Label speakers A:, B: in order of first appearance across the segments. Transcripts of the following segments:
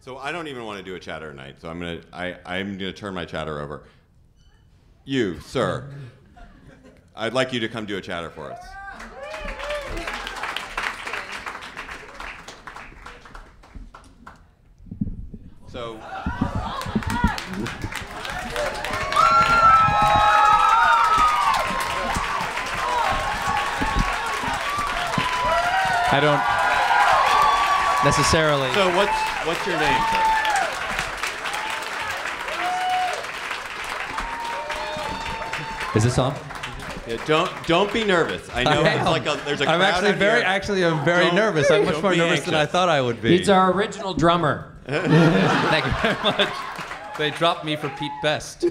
A: So I don't even want to do a chatter tonight. So I'm gonna turn my chatter over. You, sir. I'd like you to come do a chatter for us. So.
B: I don't necessarily.
A: So what's your name, sir?
B: Is this on?
A: Yeah, don't be nervous. I know it's like there's a crowd
B: I'm very nervous. I'm much more nervous than I thought I would be.
C: He's our original drummer.
B: Thank you very much. They dropped me for Pete Best.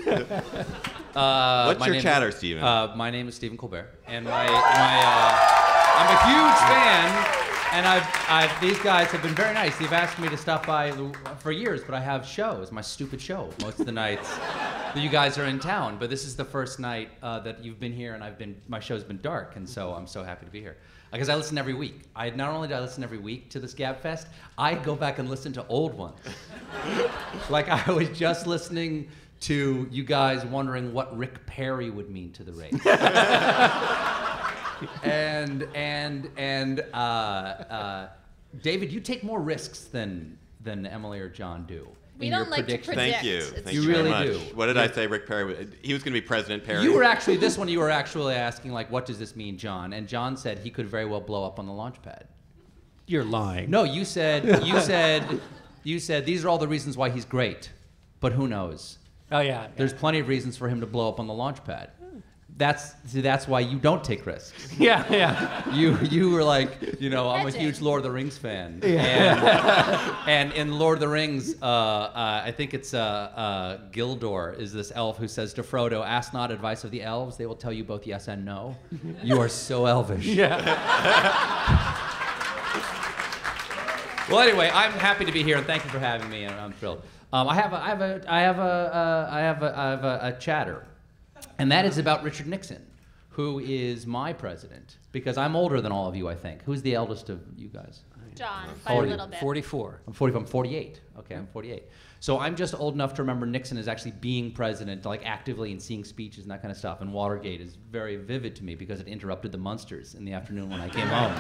A: What's your chatter, Stephen?
B: My name is Stephen Colbert, and I'm a huge fan. And these guys have been very nice. They've asked me to stop by for years, but I have shows, my stupid show, most of the nights that you guys are in town. But this is the first night that you've been here, and my show's been dark, and so I'm so happy to be here. Because I listen every week. Not only do I listen every week to this Gabfest, I go back and listen to old ones. Like I was just listening to you guys wondering what Rick Perry would mean to the race. And David, you take more risks than Emily or John do.
D: We don't like to predict.
A: Thank you.
D: Thank
A: you
B: really
A: very much.
B: do.
A: What did I say, Rick Perry? He was going to be President Perry.
B: You were actually asking, like, what does this mean, John? And John said he could very well blow up on the launch pad.
C: You're lying.
B: No, you said these are all the reasons why he's great, but who knows?
C: Oh, yeah.
B: There's plenty of reasons for him to blow up on the launch pad. That's why you don't take risks.
C: Yeah.
B: You were like, I'm a huge Lord of the Rings fan. Yeah. And in Lord of the Rings, I think it's Gildor is this elf who says to Frodo, "Ask not advice of the elves; they will tell you both yes and no." You are so elvish.
C: Yeah.
B: Well, anyway, I'm happy to be here, and thank you for having me, and I'm thrilled. I have a chatter. And that is about Richard Nixon, who is my president, because I'm older than all of you, I think. Who's the eldest of you guys?
D: John, by a little bit.
C: 44.
B: I'm 48. Okay, I'm 48. So I'm just old enough to remember Nixon as actually being president, like actively and seeing speeches and that kind of stuff. And Watergate is very vivid to me because it interrupted the Munsters in the afternoon when I came home.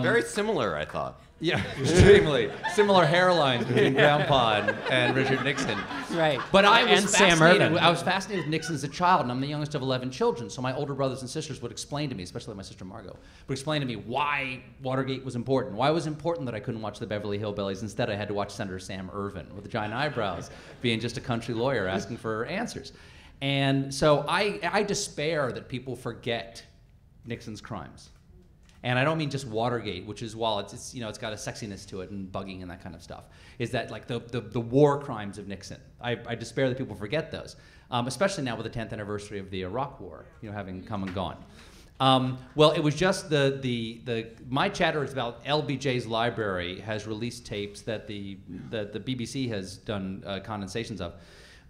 A: Very similar, I thought.
B: Yeah, extremely. Similar hairlines between Grandpa and Richard Nixon.
C: Right.
B: But I was
C: and Sam
B: fascinated.
C: Ervin.
B: I was fascinated with Nixon as a child, and I'm the youngest of 11 children. So my older brothers and sisters would explain to me, especially my sister Margot, would explain to me why Watergate was important. Why it was important that I couldn't watch the Beverly Hillbillies. Instead, I had to watch Senator Sam Ervin with the giant eyebrows, being just a country lawyer asking for answers. And so I despair that people forget Nixon's crimes. And I don't mean just Watergate, which is, while it's got a sexiness to it and bugging and that kind of stuff, is that like the war crimes of Nixon. I despair that people forget those, especially now with the 10th anniversary of the Iraq War, having come and gone. Well, it was just my chatter is about LBJ's library has released tapes that the BBC has done condensations of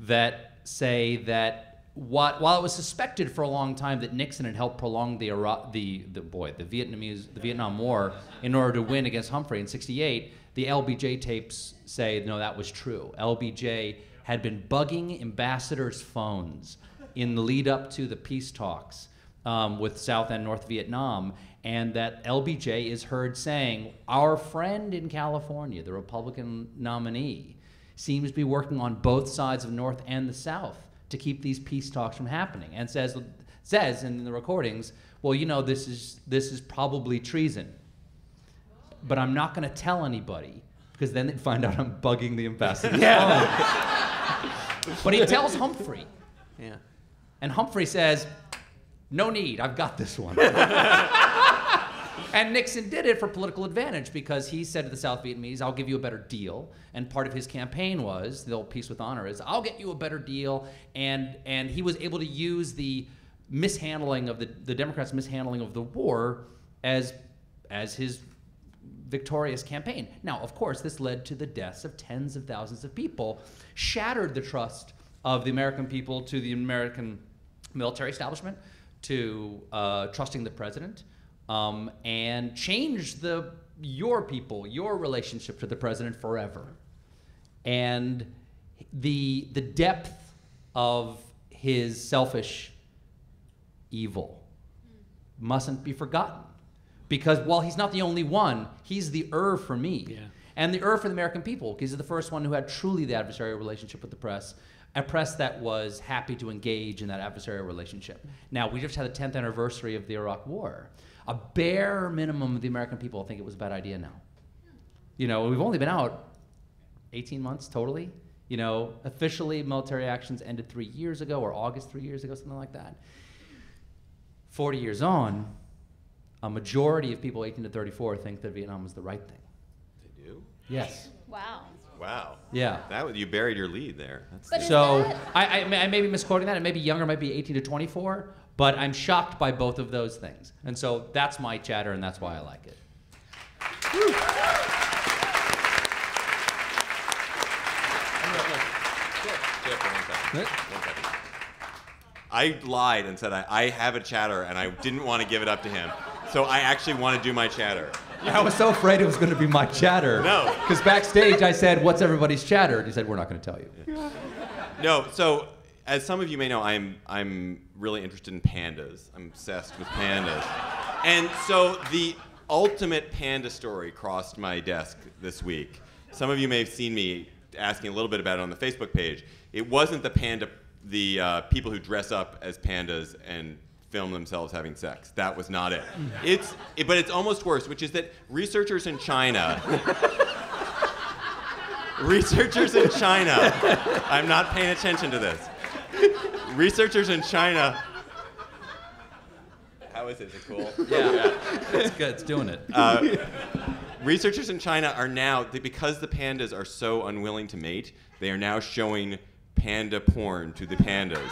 B: that say that while it was suspected for a long time that Nixon had helped prolong the Vietnam War in order to win against Humphrey in '68, the LBJ tapes say no, that was true. LBJ had been bugging ambassadors' phones in the lead up to the peace talks with South and North Vietnam, and that LBJ is heard saying, "Our friend in California, the Republican nominee, seems to be working on both sides of North and the South to keep these peace talks from happening," and says in the recordings, "Well, this is probably treason, but I'm not going to tell anybody because then they'd find out I'm bugging the ambassador's phone." But he tells Humphrey, and Humphrey says, "No need, I've got this one." And Nixon did it for political advantage because he said to the South Vietnamese, "I'll give you a better deal." And part of his campaign was, the old peace with honor is, "I'll get you a better deal." And he was able to use the mishandling of the Democrats' mishandling of the war as his victorious campaign. Now, of course, this led to the deaths of tens of thousands of people, shattered the trust of the American people to the American military establishment, to trusting the president, and changed your relationship to the president forever. And the depth of his selfish evil mustn't be forgotten. Because while he's not the only one, he's the for me.
C: Yeah.
B: And the for the American people, because he's the first one who had truly the adversarial relationship with the press, a press that was happy to engage in that adversarial relationship. Now, we just had the 10th anniversary of the Iraq War. A bare minimum of the American people think it was a bad idea now. You know, we've only been out 18 months totally. You know, officially military actions ended 3 years ago, or August 3 years ago, something like that. 40 years on, a majority of people 18 to 34 think that Vietnam was the right thing.
A: They do?
B: Yes.
D: Wow.
A: Wow.
B: Yeah.
A: You buried your lead there.
D: But is
B: So
D: that-
B: I may be misquoting that. It may be younger, it might be 18 to 24, but I'm shocked by both of those things. And so that's my chatter, and that's why I like it.
A: I lied and said I have a chatter, and I didn't want to give it up to him. So I actually want to do my chatter.
B: I was so afraid it was going to be my chatter.
A: No.
B: Because backstage I said, "What's everybody's chatter?" And he said, "We're not going to tell you."
A: No, so as some of you may know, I'm really interested in pandas. I'm obsessed with pandas. And so the ultimate panda story crossed my desk this week. Some of you may have seen me asking a little bit about it on the Facebook page. It wasn't the people who dress up as pandas and film themselves having sex. That was not it. But it's almost worse, which is that researchers in China, I'm not paying attention to this. Researchers in China, how is it? Is it cool?
B: Yeah. It's good. It's doing it.
A: Researchers in China are now, because the pandas are so unwilling to mate, they are now showing panda porn to the pandas.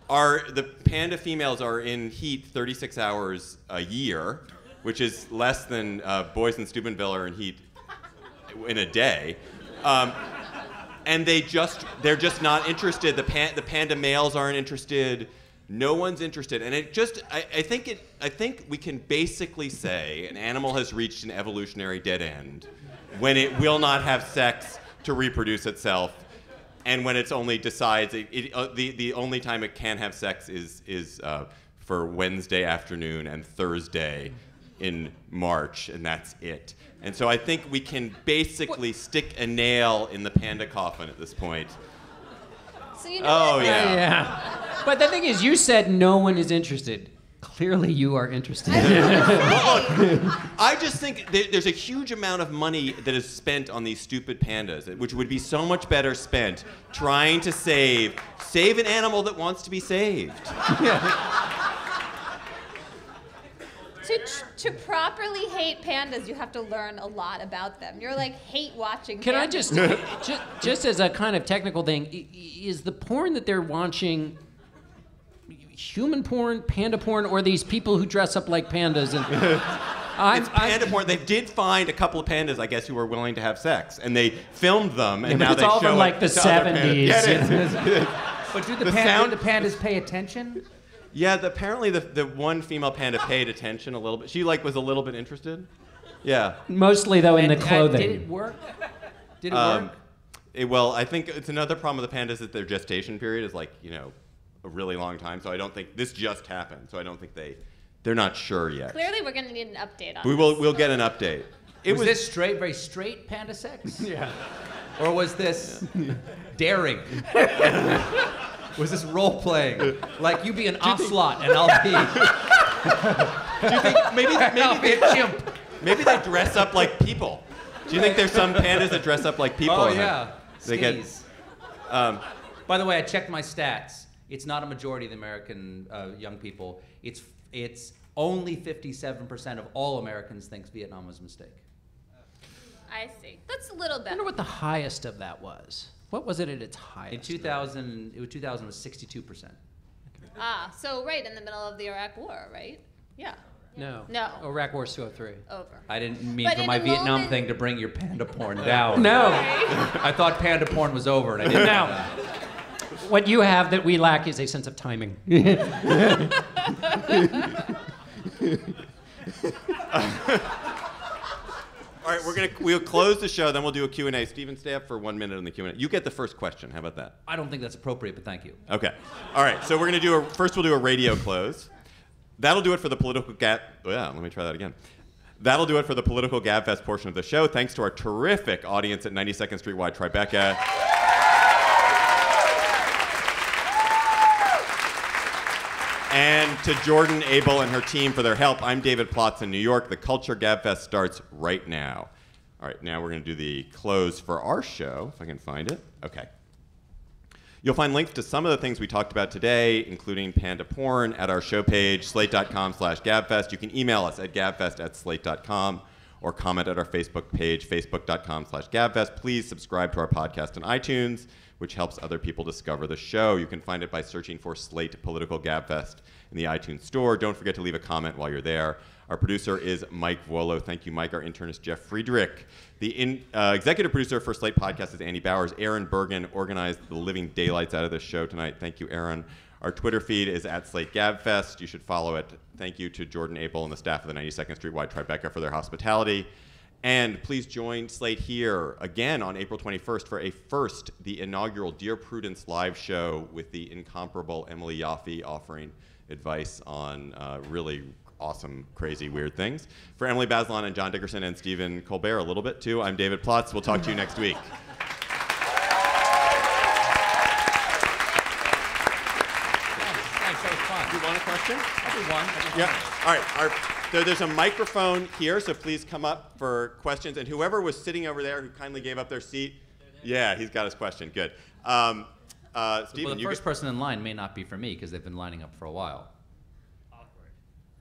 A: The panda females are in heat 36 hours a year, which is less than boys in Steubenville are in heat in a day. And they're just not interested. The panda males aren't interested. No one's interested. And I think we can basically say an animal has reached an evolutionary dead end when it will not have sex to reproduce itself, and when it's only decides the only time it can have sex is for Wednesday afternoon and Thursday in March, and that's it. And so I think we can basically stick a nail in the panda coffin at this point.
D: So you know
A: Oh
D: what?
A: yeah.
C: Yeah. But the thing is, you said no one is interested. Clearly, you are interested.
A: Well, look, I just think there's a huge amount of money that is spent on these stupid pandas, which would be so much better spent trying to save an animal that wants to be saved.
D: To properly hate pandas, you have to learn a lot about them. You're like hate watching pandas.
C: Can I just as a kind of technical thing, is the porn that they're watching human porn, panda porn, or these people who dress up like pandas? And
A: It's panda porn. They did find a couple of pandas, I guess, who were willing to have sex, and they filmed them, and now
C: it's
A: they
C: all
A: show
C: from like
A: it
C: the
A: to other pandas.
C: 70s.
A: Yeah, it is.
B: But do
A: The
B: the
A: sound-
B: pandas pay attention?
A: Yeah, apparently the one female panda paid attention a little bit. She was a little bit interested. Yeah.
C: Mostly though in the clothing.
B: Did it work? Did it work?
A: Well, I think it's another problem with the pandas that their gestation period is a really long time. So I don't think this just happened. So I don't think they're not sure yet.
D: Clearly, we're going to need an update on
A: We'll get an update.
B: Was this very straight panda sex?
C: Yeah.
B: Or was this daring? Was this role playing? Like you be an ocelot and I'll be.
A: Do you think
B: I'll be a chimp.
A: maybe they dress up like people? Do you think there's some pandas that dress up like people?
B: Oh
A: and
B: yeah.
A: They get.
B: Skis. By the way, I checked my stats. It's not a majority of the American young people. It's only 57% of all Americans thinks Vietnam was a mistake.
D: I see. That's a little
C: I
D: bit.
C: wonder what the highest of that was. What was it at its highest?
B: In 2000, 2000 was 62%.
D: So right in the middle of the Iraq War, right? Yeah.
C: No.
D: No.
C: Iraq War's 203.
D: Over.
B: I didn't mean
D: But
B: for
D: in
B: my
D: the
B: Vietnam
D: moment-
B: thing to bring your panda porn down.
C: No.
B: I thought panda porn was over, and I didn't know that.
C: What you have that we lack is a sense of timing.
A: All right, we'll close the show, then we'll do a Q&A. Stephen, stay up for 1 minute on the Q&A. You get the first question. How about that?
B: I don't think that's appropriate, but thank you.
A: Okay. All right, so we're going to do first we'll do a radio close. That'll do it for the political let me try that again. That'll do it for the political Gabfest portion of the show. Thanks to our terrific audience at 92nd Street Wide Tribeca. And to Jordan Abel and her team for their help. I'm David Plotz in New York. The Culture Gabfest starts right now. All right, now we're going to do the close for our show, if I can find it. Okay. You'll find links to some of the things we talked about today, including panda porn, at our show page, slate.com/Gabfest. You can email us at gabfest@slate.com or comment at our Facebook page, facebook.com/Gabfest. Please subscribe to our podcast on iTunes, which helps other people discover the show. You can find it by searching for Slate Political Gabfest in the iTunes store. Don't forget to leave a comment while you're there. Our producer is Mike Vuolo. Thank you, Mike. Our intern is Jeff Friedrich. The executive producer for Slate Podcast is Andy Bowers. Aaron Bergen organized the living daylights out of this show tonight. Thank you, Aaron. Our Twitter feed is at Slate Gabfest. You should follow it. Thank you to Jordan Abel and the staff of the 92nd Street Wide Tribeca for their hospitality. And please join Slate here again on April 21st for the inaugural Dear Prudence live show with the incomparable Emily Yaffe offering advice on really awesome, crazy, weird things. For Emily Bazelon and John Dickerson and Stephen Colbert a little bit too, I'm David Plotz. We'll talk to you next week.
B: Thanks, that was fun.
A: Do you want a question?
B: I'll do one.
A: Yeah. All right. There's a microphone here, so please come up for questions. And whoever was sitting over there who kindly gave up their seat, yeah, he's got his question. Good. Stephen,
B: well, the first person in line may not be for me because they've been lining up for a while.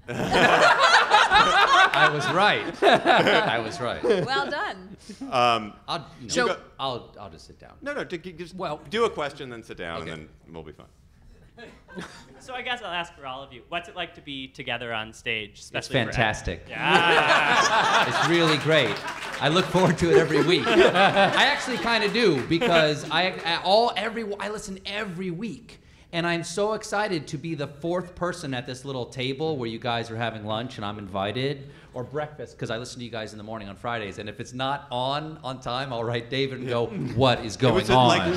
B: I was right. I was right.
D: Well done.
B: I'll just sit down.
A: No, just do a question, then sit down, and then we'll be fine.
E: So I guess I'll ask for all of you. What's it like to be together on stage?
B: It's fantastic.
E: Yeah.
B: It's really great. I look forward to it every week. I actually kind of do because I listen every week. And I'm so excited to be the fourth person at this little table where you guys are having lunch and I'm invited, or breakfast, because I listen to you guys in the morning on Fridays. And if it's not on time, I'll write David and go, what is going on?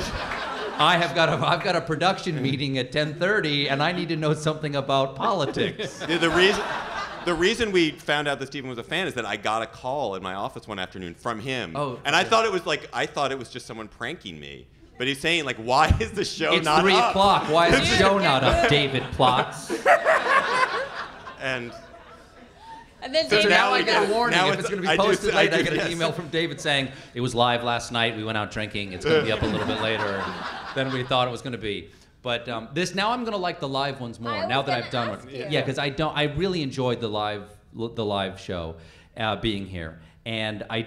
B: I've got a production meeting at 10:30 and I need to know something about politics.
A: The reason we found out that Stephen was a fan is that I got a call in my office one afternoon from him. Oh, and I thought it was just someone pranking me. But he's saying, like, why is the show not up?
B: It's 3 o'clock. Why is the show not up, David Plotz?
A: And
D: then
B: so
D: David,
B: now I get a warning. If it's going to be posted late, I get an
A: yes.
B: email from David saying, it was live last night, we went out drinking, it's going to be up a little bit later than we thought it was going to be. But now I'm going to like the live ones more, now that I've done it. Yeah, because I really enjoyed the live show being here. And I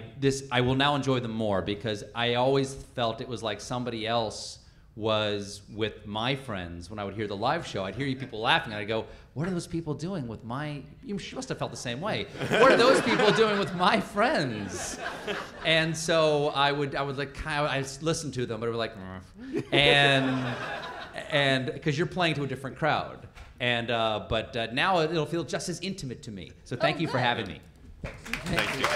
B: will now enjoy them more because I always felt it was like somebody else was with my friends when I would hear the live show. I'd hear you people laughing, and I'd go, what are those people doing with my... You must have felt the same way. What are those people doing with my friends? And so I would like, I listened to them, but it was like, and because you're playing to a different crowd. But now it'll feel just as intimate to me. So thank you for having me.
A: Thank you.